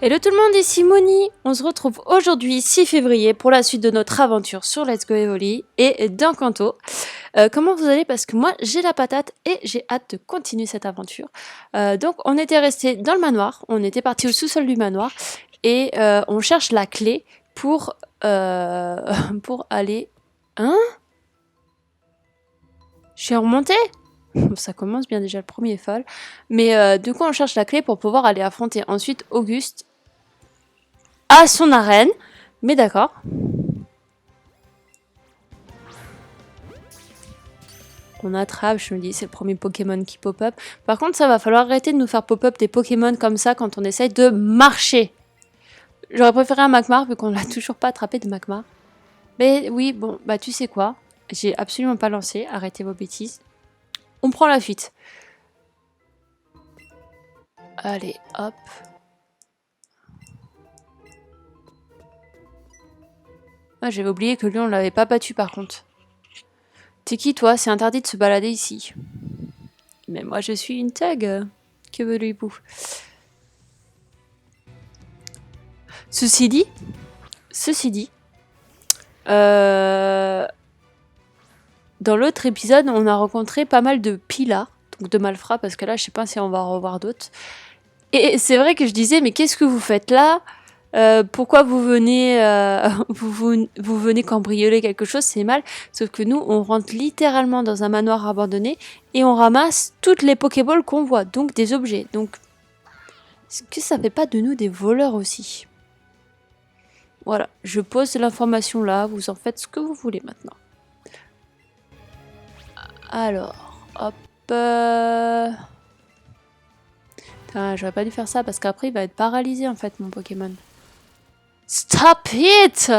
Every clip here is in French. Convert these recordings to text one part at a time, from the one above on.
Hello tout le monde, ici Moni. On se retrouve aujourd'hui 6 février pour la suite de notre aventure sur Let's Go Evoli et d'Encanto. Comment vous allez? Parce que moi j'ai la patate et j'ai hâte de continuer cette aventure. Donc on était resté dans le manoir, on était parti au sous-sol du manoir et on cherche la clé pour, pour aller... Hein? Je suis remontée? Ça commence bien déjà le premier fall. Mais du coup on cherche la clé pour pouvoir aller affronter ensuite Auguste à son arène, mais d'accord. On attrape, je me dis, c'est le premier Pokémon qui pop-up. Par contre, ça va falloir arrêter de nous faire pop-up des Pokémon comme ça quand on essaye de marcher. J'aurais préféré un Magmar, vu qu'on l'a toujours pas attrapé de Magmar. Mais oui, bon, bah tu sais quoi, j'ai absolument pas lancé, arrêtez vos bêtises. On prend la fuite. Allez, hop. Ah, j'avais oublié que lui, on l'avait pas battu par contre. T'es qui toi? C'est interdit de se balader ici. Mais moi je suis une tag. Que voulez-vous? Ceci dit, dans l'autre épisode, on a rencontré pas mal de Pilas, donc de malfrats, parce que là, je sais pas si on va en revoir d'autres. Et c'est vrai que je disais, mais qu'est-ce que vous faites là? Pourquoi vous venez, vous venez cambrioler quelque chose? C'est mal. Sauf que nous, on rentre littéralement dans un manoir abandonné et on ramasse toutes les Pokéballs qu'on voit, donc des objets. Donc, est-ce que ça fait pas de nous des voleurs aussi? Voilà, je pose l'information là, vous en faites ce que vous voulez maintenant. Alors, hop. Putain, j'aurais pas dû faire ça parce qu'après il va être paralysé en fait, mon Pokémon. Stop it!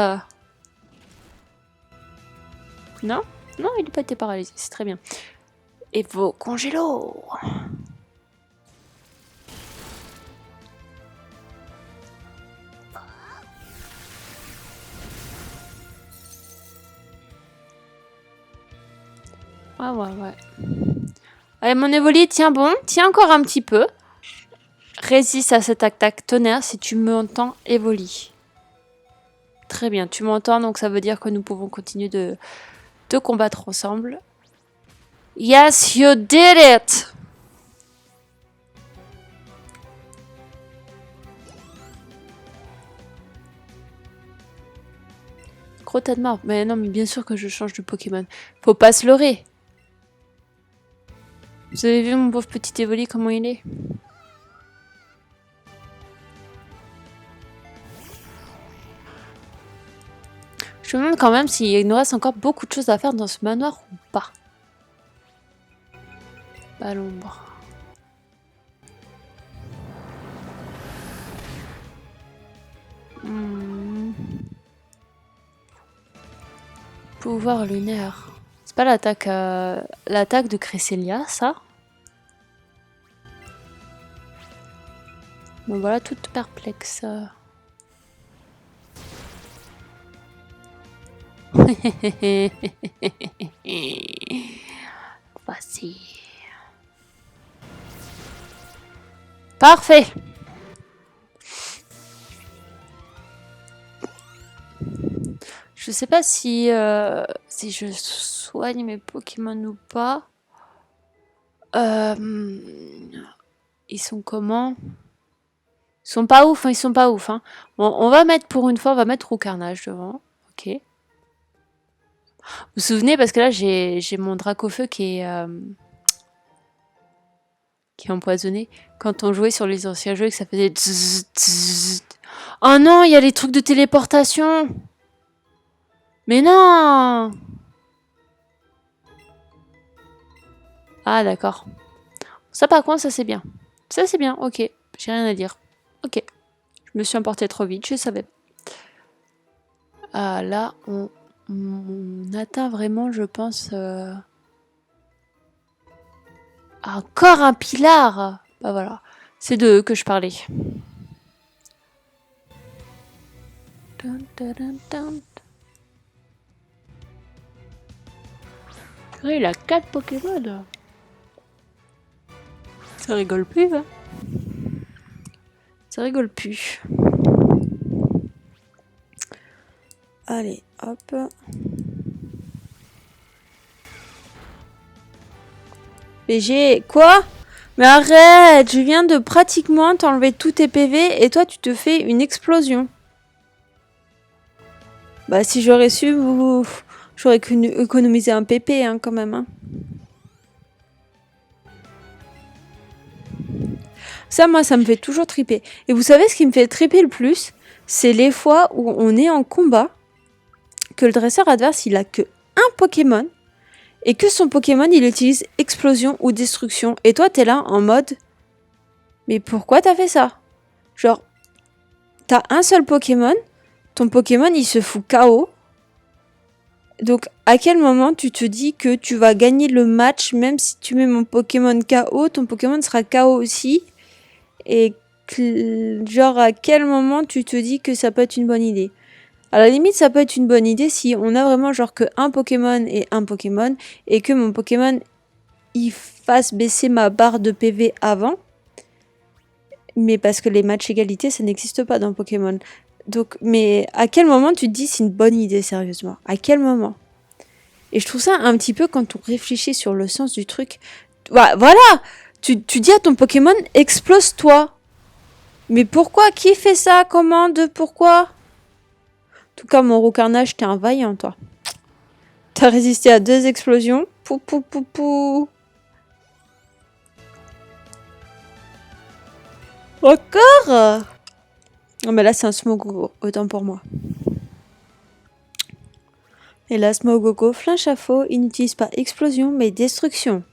Non? Non, il n'a pas été paralysé, c'est très bien. Et vos congélos! Ouais. Allez, mon Evoli, tiens bon, tiens encore un petit peu. Résiste à cette attaque tonnerre si tu m'entends, Evoli. Très bien, tu m'entends, donc ça veut dire que nous pouvons continuer de combattre ensemble. Yes, you did it! Gros tas de marbre. Mais non, mais bien sûr que je change de Pokémon. Faut pas se leurrer. Vous avez vu mon pauvre petit Evoli, comment il est? Je me demande quand même s'il nous reste encore beaucoup de choses à faire dans ce manoir ou pas. Pas l'ombre. Pouvoir lunaire. C'est pas l'attaque l'attaque de Cresselia, ça? Bon voilà, toute perplexe. Voici. Parfait. Je sais pas si si je soigne mes Pokémon ou pas. Ils sont comment? Ils sont pas ouf, hein, ils sont pas ouf. Hein. Bon, on va mettre pour une fois, on va mettre Roucarnage devant. Ok. Vous vous souvenez, parce que là, j'ai mon Dracofeu qui est empoisonné. Quand on jouait sur les anciens jeux, que ça faisait... Zzz, zzz. Oh non, il y a les trucs de téléportation. Mais non. Ah, d'accord. Ça, par contre, ça, c'est bien. Ça, c'est bien, ok. J'ai rien à dire. Ok. Je me suis emportée trop vite, je savais. Ah, là, on atteint vraiment, je pense... Encore un pilar. Bah voilà. C'est de eux que je parlais. Dun, dun, dun, dun. Il a 4 Pokémon. Ça rigole plus, hein. Ça rigole plus. Allez, hop. BG, quoi? Mais arrête, je viens de pratiquement t'enlever tous tes PV et toi tu te fais une explosion. Bah si j'aurais su, j'aurais économisé un PP hein, quand même. Hein. Ça, moi, ça me fait toujours triper. Et vous savez ce qui me fait triper le plus? C'est les fois où on est en combat, que le dresseur adverse, il a que un Pokémon, et que son Pokémon, il utilise explosion ou destruction. Et toi, t'es là en mode... Mais pourquoi t'as fait ça? Genre, t'as un seul Pokémon, ton Pokémon, il se fout KO. Donc, à quel moment tu te dis que tu vas gagner le match, même si tu mets mon Pokémon KO, ton Pokémon sera KO aussi? Et genre, à quel moment tu te dis que ça peut être une bonne idée? À la limite, ça peut être une bonne idée si on a vraiment genre que un Pokémon et un Pokémon, et que mon Pokémon, il fasse baisser ma barre de PV avant. Mais parce que les matchs égalité, ça n'existe pas dans Pokémon. Donc, mais à quel moment tu te dis c'est une bonne idée, sérieusement? À quel moment? Et je trouve ça un petit peu quand on réfléchit sur le sens du truc. Bah, voilà! Tu dis à ton Pokémon, explose-toi! Mais pourquoi? Qui fait ça? Comment? Pourquoi? En tout cas, mon Roucarnage, t'es un vaillant, toi. T'as résisté à 2 explosions. Pou pou pou pou. Encore? Non, mais là, c'est un Smogogo. Autant pour moi. Et là, Smogogo, flinche à faux. Il n'utilise pas explosion, mais destruction.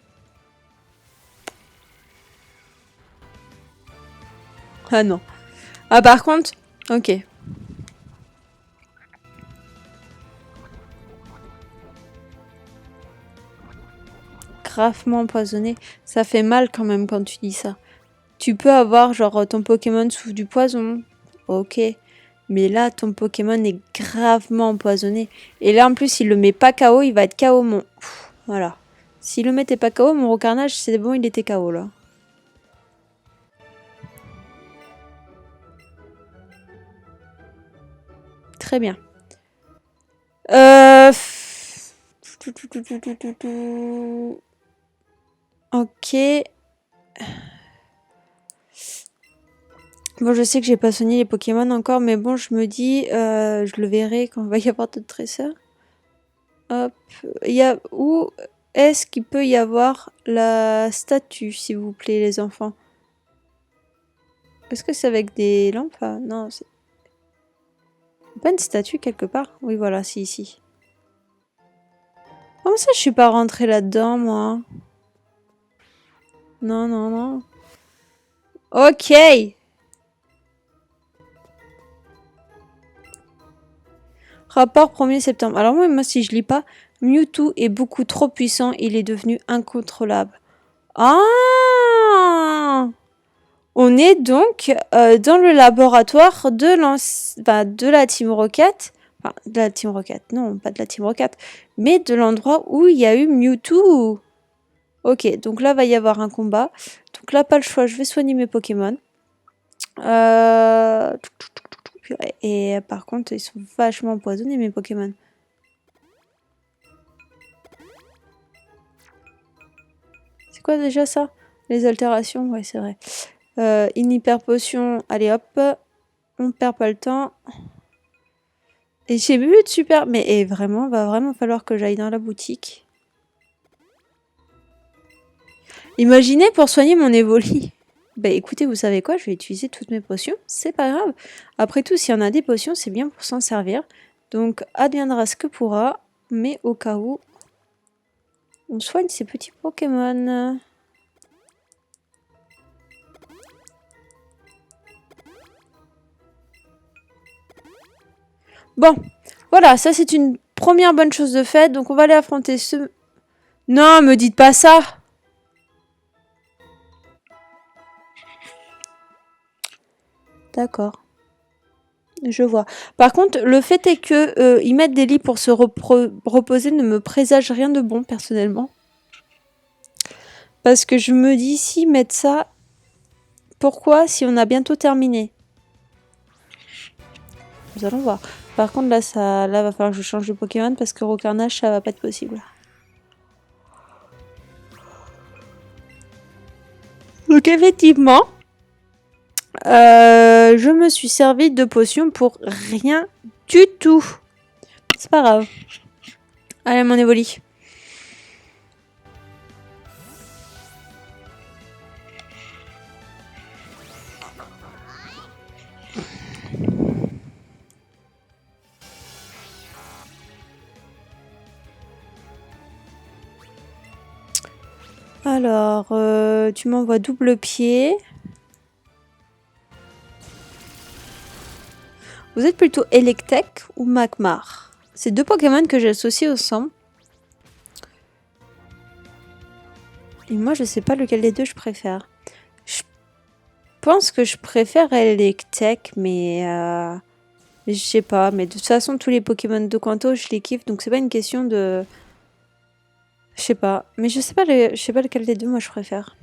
Ah non. Ah, par contre... Ok. Gravement empoisonné. Ça fait mal quand même quand tu dis ça. Tu peux avoir genre ton Pokémon souffle du poison. Ok. Mais là, ton Pokémon est gravement empoisonné. Et là, en plus, s'il le met pas KO, il va être KO mon... Pff, voilà. S'il le mettait pas KO, mon Roucarnage, c'est bon, il était KO là. Très bien. Ok. Bon, je sais que j'ai pas soigné les Pokémon encore, mais bon, je me dis, je le verrai quand il va y avoir d'autres dresseurs. Hop. Où est-ce qu'il peut y avoir la statue, s'il vous plaît, les enfants? Est-ce que c'est avec des lampes? Ah, non, c'est pas une statue quelque part? Oui, voilà, c'est ici. Comment ça, je suis pas rentrée là-dedans, moi? Non, non, non. Ok! Rapport 1er septembre. Alors moi, si je lis pas, Mewtwo est beaucoup trop puissant, il est devenu incontrôlable. Ah! On est donc dans le laboratoire de la Team Rocket. Enfin, de la Team Rocket. Non, pas de la Team Rocket. Mais de l'endroit où il y a eu Mewtwo. Ok, donc là, va y avoir un combat. Donc là, pas le choix, je vais soigner mes Pokémon. Et par contre, ils sont vachement empoisonnés, mes Pokémon. C'est quoi déjà ça? Les altérations? Ouais, c'est vrai. Une hyper potion. Allez hop. On perd pas le temps. Et j'ai bu de super... Mais vraiment, va vraiment falloir que j'aille dans la boutique. Imaginez pour soigner mon Evoli. Bah écoutez, vous savez quoi? Je vais utiliser toutes mes potions. C'est pas grave. Après tout, s'il y en a des potions, c'est bien pour s'en servir. Donc, adviendra ce que pourra. Mais au cas où, on soigne ces petits Pokémon. Bon, voilà, ça c'est une première bonne chose de faite. Donc on va aller affronter ce... Non, me dites pas ça! D'accord. Je vois. Par contre, le fait est que ils mettent des lits pour se reposer ne me présage rien de bon, personnellement. Parce que je me dis, s'ils mettent ça, pourquoi si on a bientôt terminé? Nous allons voir. Par contre, là, va falloir que je change de Pokémon parce que Rocarnage, ça va pas être possible. Donc effectivement, je me suis servi de potions pour rien du tout. C'est pas grave. Allez, mon Evoli. Alors, tu m'envoies double pied. Vous êtes plutôt Electek ou Magmar? C'est deux Pokémon que j'associe ensemble. Et moi, je sais pas lequel des deux je préfère. Je pense que je préfère Electek, mais je sais pas. Mais de toute façon, tous les Pokémon de Kanto, je les kiffe, donc c'est pas une question de... Je sais pas. Mais je sais pas lequel des deux moi je préfère.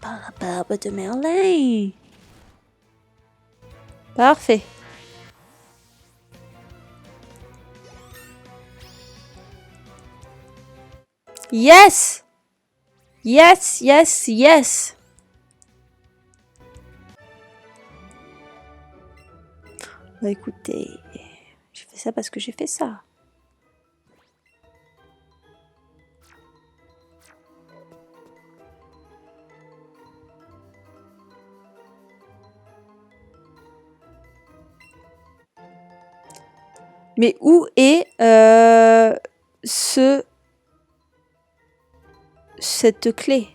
Par la barbe de Merlin. Parfait. Yes! Yes, yes, yes! Bah écoutez, j'ai fait ça parce que j'ai fait ça. Mais où est cette clé?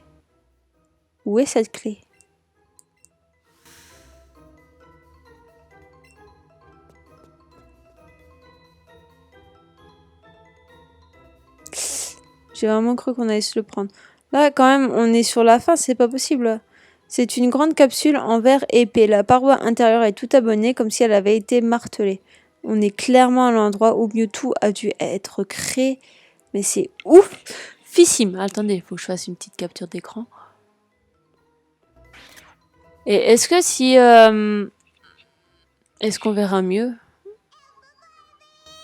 Où est cette clé? J'ai vraiment cru qu'on allait se le prendre. Là, quand même, on est sur la fin, c'est pas possible. C'est une grande capsule en verre épais. La paroi intérieure est tout abonnée comme si elle avait été martelée. On est clairement à l'endroit où Mewtwo a dû être créé. Mais c'est ouf! Fissime. Attendez, il faut que je fasse une petite capture d'écran. Et est-ce que si... est-ce qu'on verra mieux?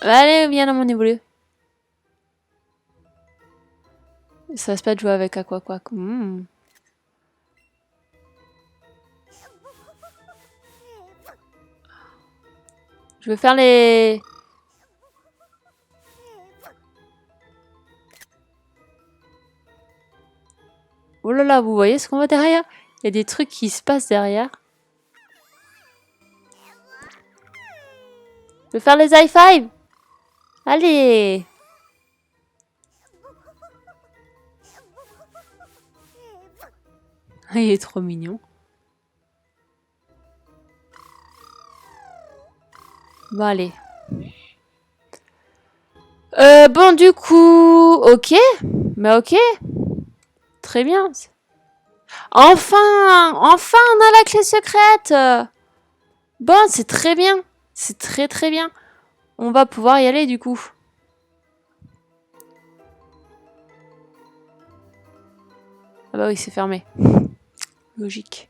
Allez, viens dans mon évolué. Ça se passe de jouer avec Aquaquack. Je vais faire les... Oh là là, vous voyez ce qu'on voit derrière? Il y a des trucs qui se passent derrière. Je vais faire les high five. Allez. Il est trop mignon. Bon, allez. Bon, du coup... Ok. Mais ok. Très bien. Enfin! Enfin, on a la clé secrète! Bon, c'est très bien. C'est très très bien. On va pouvoir y aller, du coup. Ah bah oui, c'est fermé. Logique.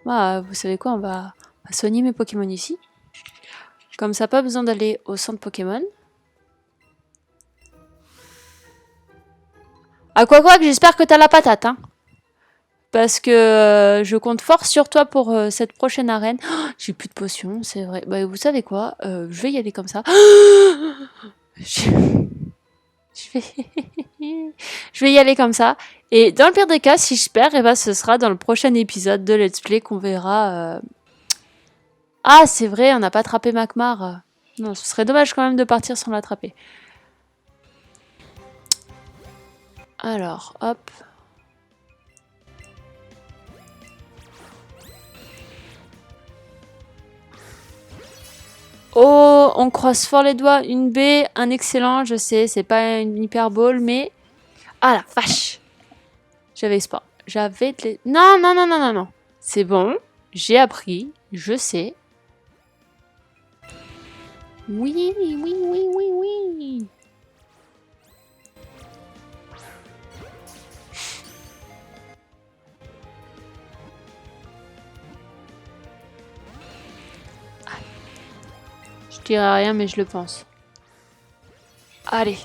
Bah, vous savez quoi, on va soigner mes Pokémon ici. Comme ça, pas besoin d'aller au centre Pokémon. À quoi j'espère que t'as la patate, hein. Parce que je compte fort sur toi pour cette prochaine arène. Oh, j'ai plus de potions, c'est vrai. Bah, vous savez quoi, je vais y aller comme ça. Je vais... je vais y aller comme ça. Et dans le pire des cas, si je perds, et bah, ce sera dans le prochain épisode de Let's Play qu'on verra... Ah, c'est vrai, on n'a pas attrapé Magmar. Non, ce serait dommage quand même de partir sans l'attraper. Alors, hop. Oh, on croise fort les doigts. Une B, un excellent, je sais, c'est pas une hyperbole, mais... Ah la vache! J'avais espoir. J'avais... Non, non, non, non, non, non. C'est bon, j'ai appris, je sais. Oui, oui, oui, oui, oui. Je dirai rien, mais je le pense. Allez,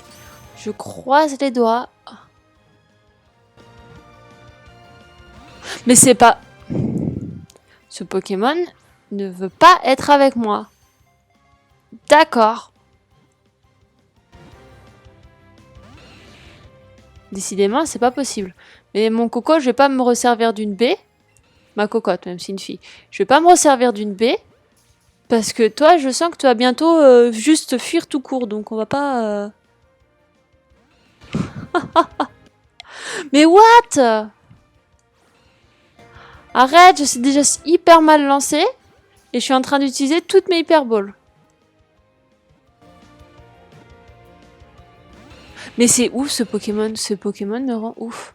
je croise les doigts. Mais c'est pas... Ce Pokémon ne veut pas être avec moi. D'accord. Décidément, c'est pas possible. Mais mon coco, je vais pas me resservir d'une baie. Ma cocotte, même si c'est une fille. Je vais pas me resservir d'une baie. Parce que toi, je sens que tu vas bientôt juste fuir tout court. Donc on va pas... Mais what? Arrête, je suis déjà hyper mal lancé. Et je suis en train d'utiliser toutes mes hyperballs. Mais c'est ouf ce Pokémon. Ce Pokémon me rend ouf.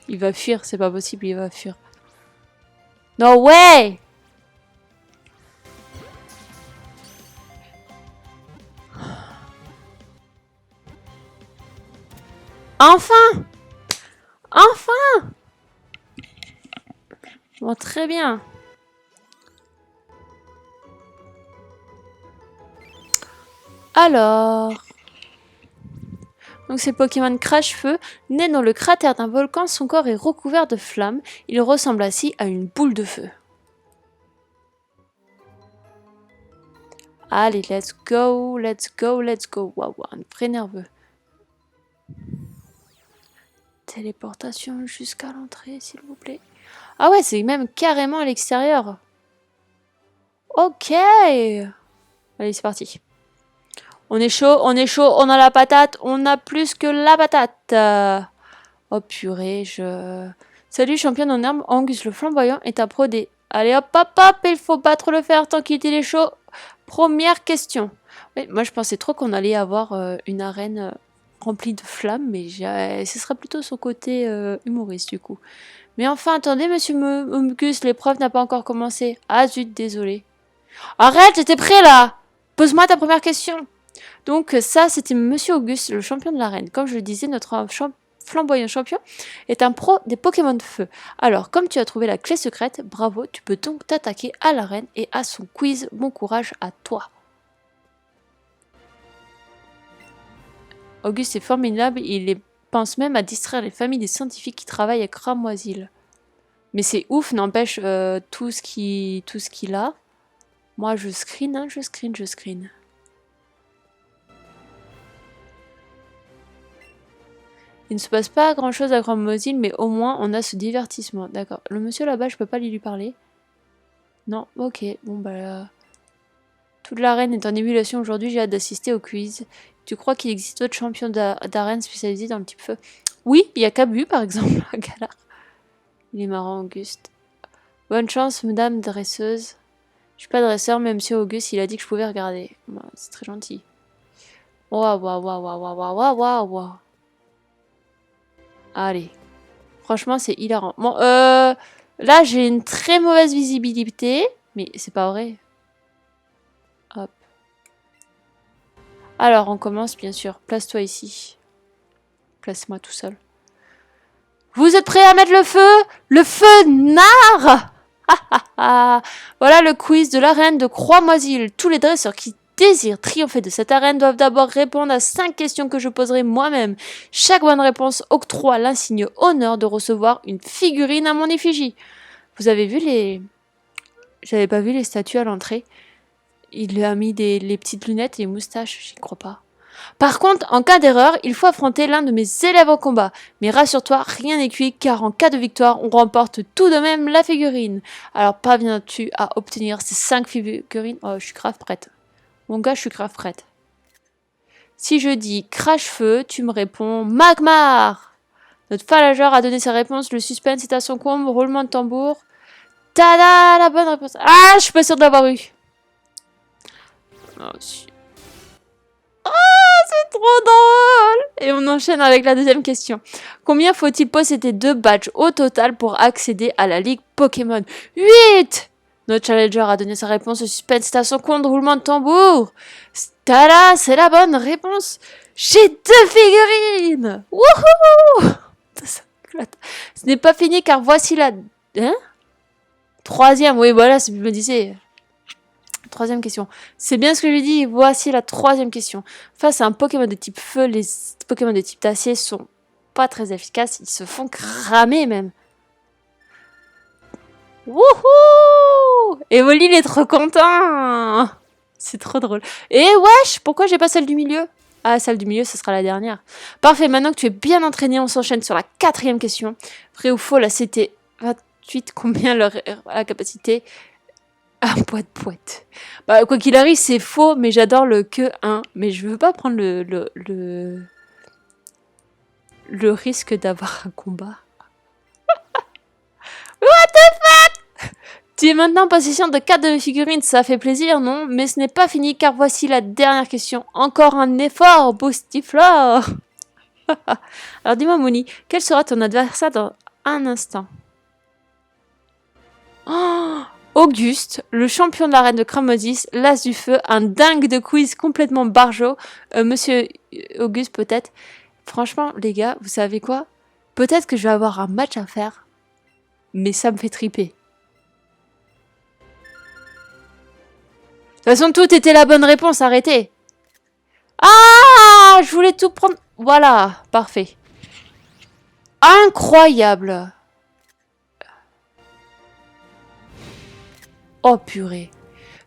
Il va fuir, c'est pas possible, il va fuir. No way! Enfin! Enfin! Bon, très bien. Alors... Donc c'est Pokémon Crash-Feu, né dans le cratère d'un volcan, son corps est recouvert de flammes. Il ressemble ainsi à une boule de feu. Allez, let's go, let's go, let's go. Waouh, un vrai nerveux. Téléportation jusqu'à l'entrée, s'il vous plaît. Ah ouais, c'est même carrément à l'extérieur. Ok. Allez, c'est parti. On est chaud, on a la patate, on a plus que la patate. Oh purée, Salut champion en herbe, Angus le flamboyant est un pro des... Allez hop hop hop, il faut battre le fer tant qu'il est chaud. Première question. Oui, moi je pensais trop qu'on allait avoir une arène remplie de flammes, mais ce serait plutôt son côté humoriste du coup. Mais enfin, attendez monsieur Angus, l'épreuve n'a pas encore commencé. Ah zut, désolé. Arrête, j'étais prêt là. Pose-moi ta première question. Donc ça, c'était Monsieur Auguste, le champion de l'arène. Comme je le disais, notre flamboyant champion est un pro des Pokémon de feu. Alors, comme tu as trouvé la clé secrète, bravo, tu peux donc t'attaquer à l'arène et à son quiz. Bon courage à toi. Auguste est formidable, pense même à distraire les familles des scientifiques qui travaillent à Cramoisil. Mais c'est ouf, n'empêche tout ce qu'il a. Moi, je screen, hein, je screen. Il ne se passe pas grand chose à Cramoisil, mais au moins on a ce divertissement. D'accord. Le monsieur là-bas, je peux pas lui parler. Non, ok. Bon bah... Toute l'arène est en émulation aujourd'hui, j'ai hâte d'assister au quiz. Tu crois qu'il existe d'autres champions d'arène spécialisés dans le type feu? Oui, il y a Cabu par exemple, à Galar. Il est marrant, Auguste. Bonne chance, madame dresseuse. Je suis pas dresseur, mais monsieur Auguste, il a dit que je pouvais regarder. Bah, c'est très gentil. Waouh. Allez. Franchement, c'est hilarant. Bon, là, j'ai une très mauvaise visibilité. Mais c'est pas vrai. Hop. Alors, on commence, bien sûr. Place-toi ici. Place-moi tout seul. Vous êtes prêts à mettre le feu? Le feu nard. Voilà le quiz de l'arène de Croix-Moisil. Tous les dresseurs qui désirent triompher de cette arène doivent d'abord répondre à 5 questions que je poserai moi-même. Chaque bonne réponse octroie l'insigne honneur de recevoir une figurine à mon effigie. Vous avez vu les... J'avais pas vu les statues à l'entrée. Il lui a mis les petites lunettes et les moustaches, j'y crois pas. Par contre, en cas d'erreur, il faut affronter l'un de mes élèves en combat. Mais rassure-toi, rien n'est cuit, car en cas de victoire, on remporte tout de même la figurine. Alors, parviens-tu à obtenir ces 5 figurines? Oh, je suis grave prête. Mon gars, je suis grave prête. Si je dis crash-feu, tu me réponds Magmar. Notre falageur a donné sa réponse, le suspense est à son comble, roulement de tambour. Tada, la bonne réponse. Ah, je suis pas sûre de l'avoir eu. Oh, c'est trop drôle! Et on enchaîne avec la deuxième question. Combien faut-il posséder de badges au total pour accéder à la Ligue Pokémon? 8! Notre challenger a donné sa réponse, le suspense est à son compte, roulement de tambour. Tada, c'est la bonne réponse. J'ai 2 figurines. Wouhou! Ce n'est pas fini car voici la... Hein? Troisième, oui, voilà, je me disais. Troisième question. C'est bien ce que j'ai dit, voici la troisième question. Face à un Pokémon de type feu, les Pokémon de type acier sont pas très efficaces, ils se font cramer même. Wouhou! Evoli, il est trop content! C'est trop drôle. Et wesh, pourquoi j'ai pas celle du milieu? Ah, celle du milieu, ce sera la dernière. Parfait, maintenant que tu es bien entraîné, on s'enchaîne sur la quatrième question. Vrai ou faux, la CT 28, combien leur la capacité? Un poète. Bah, quoi qu'il arrive, c'est faux, mais j'adore le que 1. Mais je veux pas prendre le risque d'avoir un combat. What the fuck? Tu es maintenant en possession de 4 de mes figurines, ça fait plaisir, non? Mais ce n'est pas fini, car voici la dernière question. Encore un effort, Boostiflore. Alors dis-moi, Mouni, quel sera ton adversaire dans un instant? Oh, Auguste, le champion de l'arène de Cramosis, l'as du feu, un dingue de quiz complètement barjot. Monsieur Auguste, peut-être. Franchement, les gars, vous savez quoi? Peut-être que je vais avoir un match à faire, mais ça me fait triper. De toute façon, tout était la bonne réponse, arrêtez. Ah, je voulais tout prendre. Voilà, parfait. Incroyable. Oh purée.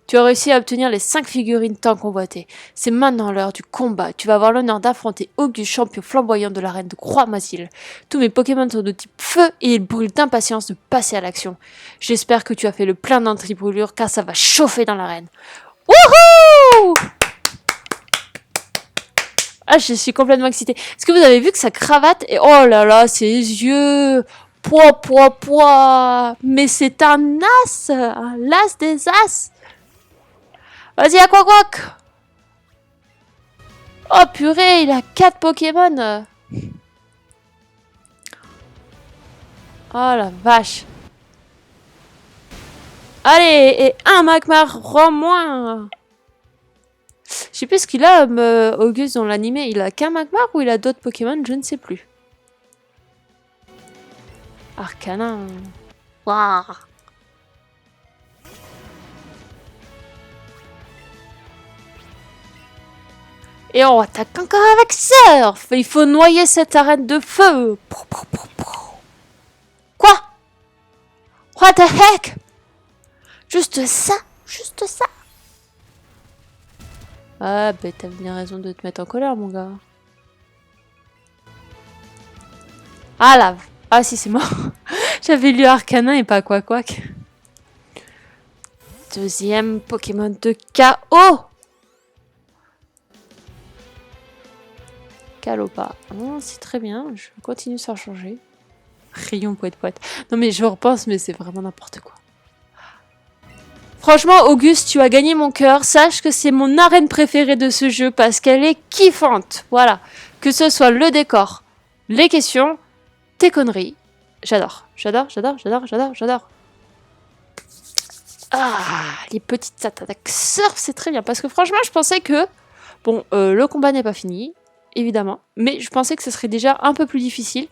Tu as réussi à obtenir les 5 figurines tant convoitées. C'est maintenant l'heure du combat. Tu vas avoir l'honneur d'affronter Auguste, champion flamboyant de l'arène de Croix-Masil. Tous mes Pokémon sont de type feu et ils brûlent d'impatience de passer à l'action. J'espère que tu as fait le plein d'anti-brûlure car ça va chauffer dans l'arène. Wouhou! Ah, je suis complètement excitée. Est-ce que vous avez vu que sa cravate et oh là là, ses yeux, poids. Mais c'est un l'as des as. Vas-y, Aquaquac. Oh purée, il a 4 Pokémon. Oh la vache. Allez, et un Magmar en moins. Je sais plus ce qu'il a, Auguste, dans l'animé. Il a qu'un Magmar ou il a d'autres Pokémon? Je ne sais plus. Arcanin. Waouh. Et on attaque encore avec Surf. Il faut noyer cette arène de feu. Quoi? What the heck? Juste ça? Ah, bah t'as bien raison de te mettre en colère, mon gars. Ah là. Ah si, c'est mort. J'avais lu Arcanin et pas Quaquac. Deuxième Pokémon de KO. Calopa. Oh, c'est très bien. Je continue sans changer. Rayon poète. Non mais je repense, mais c'est vraiment n'importe quoi. Franchement, Auguste, tu as gagné mon cœur. Sache que c'est mon arène préférée de ce jeu parce qu'elle est kiffante. Voilà. Que ce soit le décor, les questions, tes conneries. J'adore. Ah, les petites attaques surf, c'est très bien. Parce que franchement, je pensais que... Bon, le combat n'est pas fini, évidemment. Mais je pensais que ce serait déjà un peu plus difficile.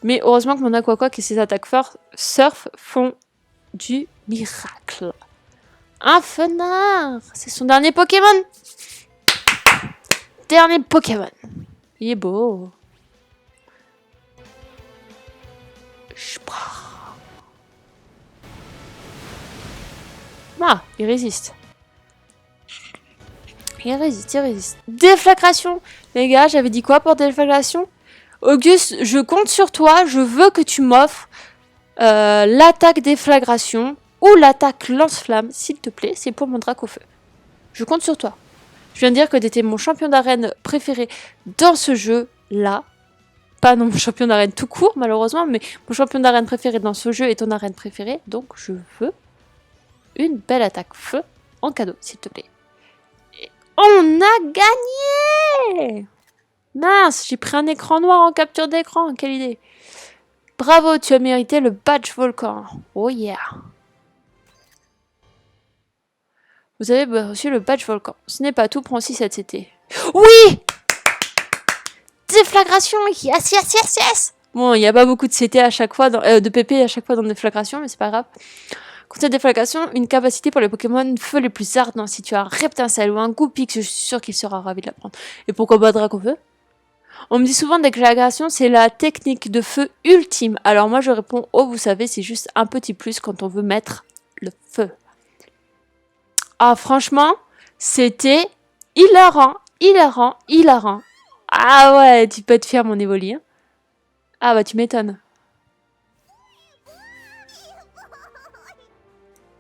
Mais heureusement que mon Aquaquac et ses attaques surf font du miracle. Un Fenard! C'est son dernier Pokémon! Dernier Pokémon. Il est beau. Ah, il résiste. Il résiste. Déflagration! Les gars, j'avais dit quoi pour déflagration? Auguste, je compte sur toi. Je veux que tu m'offres l'attaque déflagration ou l'attaque lance-flamme, s'il te plaît. C'est pour mon Dracofeu. Je compte sur toi. Je viens de dire que tu étais mon champion d'arène préféré dans ce jeu-là. Pas non mon champion d'arène tout court, malheureusement, mais mon champion d'arène préféré dans ce jeu est ton arène préférée. Donc, je veux une belle attaque feu en cadeau, s'il te plaît. Et on a gagné! Mince, j'ai pris un écran noir en capture d'écran. Quelle idée! Bravo, tu as mérité le badge volcan. Oh yeah! Vous avez reçu le badge volcan. Ce n'est pas tout, prends aussi cette CT. Oui! déflagration. Yes, yes, yes, yes. Bon, il n'y a pas beaucoup de CT à chaque fois, de PP à chaque fois dans déflagration, mais c'est pas grave. Contre cette déflagration, une capacité pour les Pokémon feu les plus ardents. Si tu as un Reptincelle ou un Goupix, je suis sûre qu'il sera ravi de l'apprendre. Et pourquoi pas Dracofeu? On me dit souvent que déflagration, c'est la technique de feu ultime. Alors moi, je réponds, oh, vous savez, c'est juste un petit plus quand on veut mettre le feu. Ah, franchement, c'était hilarant, hilarant, hilarant. Ah ouais, tu peux être fier, mon Evoli. Hein. Ah bah, tu m'étonnes.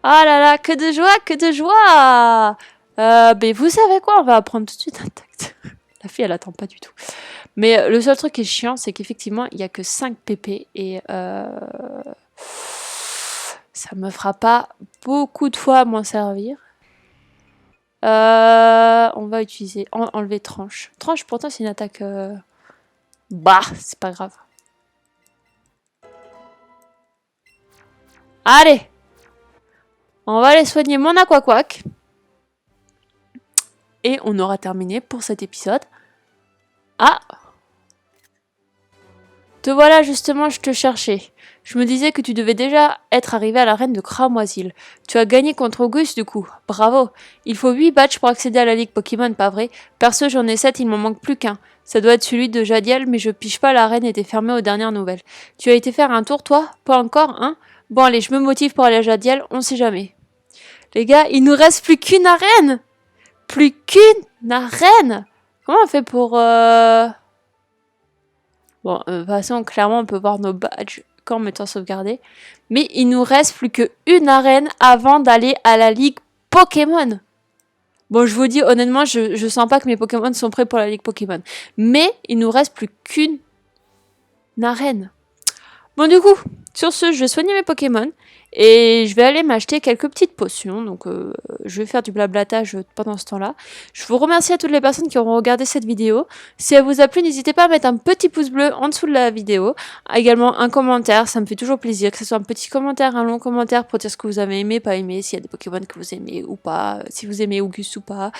Ah là là, que de joie, que de joie. Mais vous savez quoi, on va apprendre tout de suite un tact. La fille, elle attend pas du tout. Mais le seul truc qui est chiant, c'est qu'effectivement, il n'y a que 5 PP et ça me fera pas beaucoup de fois m'en servir. On va utiliser, enlever tranche. Tranche, pourtant, c'est une attaque... Bah, c'est pas grave. Allez, on va aller soigner mon Aquaquack. Et on aura terminé pour cet épisode. Ah! Te voilà justement, je te cherchais. Je me disais que tu devais déjà être arrivé à l'arène de Cramoisil. Tu as gagné contre Auguste du coup. Bravo. Il faut 8 badges pour accéder à la Ligue Pokémon, pas vrai? Perso, j'en ai 7, il m'en manque plus qu'un. Ça doit être celui de Jadiel, mais je pige pas, l'arène était fermée aux dernières nouvelles. Tu as été faire un tour, toi? Pas encore, hein? Bon allez, je me motive pour aller à Jadiel, on sait jamais. Les gars, il nous reste plus qu'une arène! Plus qu'une arène! Comment on fait pour... Bon, de toute façon, clairement, on peut voir nos badges qu'en mettant sauvegarder. Mais il nous reste plus qu'une arène avant d'aller à la Ligue Pokémon. Bon, je vous dis, honnêtement, je sens pas que mes Pokémon sont prêts pour la Ligue Pokémon. Mais il nous reste plus qu'une arène. Bon, du coup, sur ce, je vais soigner mes Pokémon. Et je vais aller m'acheter quelques petites potions. Donc, je vais faire du blablatage pendant ce temps-là. Je vous remercie à toutes les personnes qui auront regardé cette vidéo. Si elle vous a plu, n'hésitez pas à mettre un petit pouce bleu en dessous de la vidéo. Également un commentaire, ça me fait toujours plaisir. Que ce soit un petit commentaire, un long commentaire pour dire ce que vous avez aimé, pas aimé, s'il y a des Pokémon que vous aimez ou pas, si vous aimez Auguste ou pas.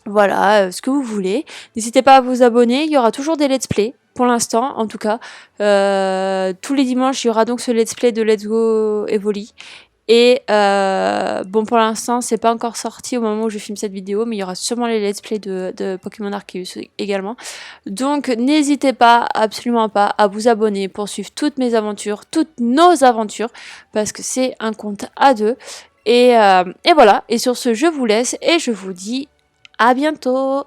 Voilà, ce que vous voulez. N'hésitez pas à vous abonner, il y aura toujours des let's play. Pour l'instant, en tout cas, tous les dimanches, il y aura donc ce let's play de Let's Go Evoli. Et bon, pour l'instant, c'est pas encore sorti au moment où je filme cette vidéo, mais il y aura sûrement les let's play de Pokémon Arceus également. Donc, n'hésitez pas, absolument pas, à vous abonner pour suivre toutes mes aventures, toutes nos aventures, parce que c'est un compte à deux. Et voilà, et sur ce, je vous laisse et je vous dis à bientôt!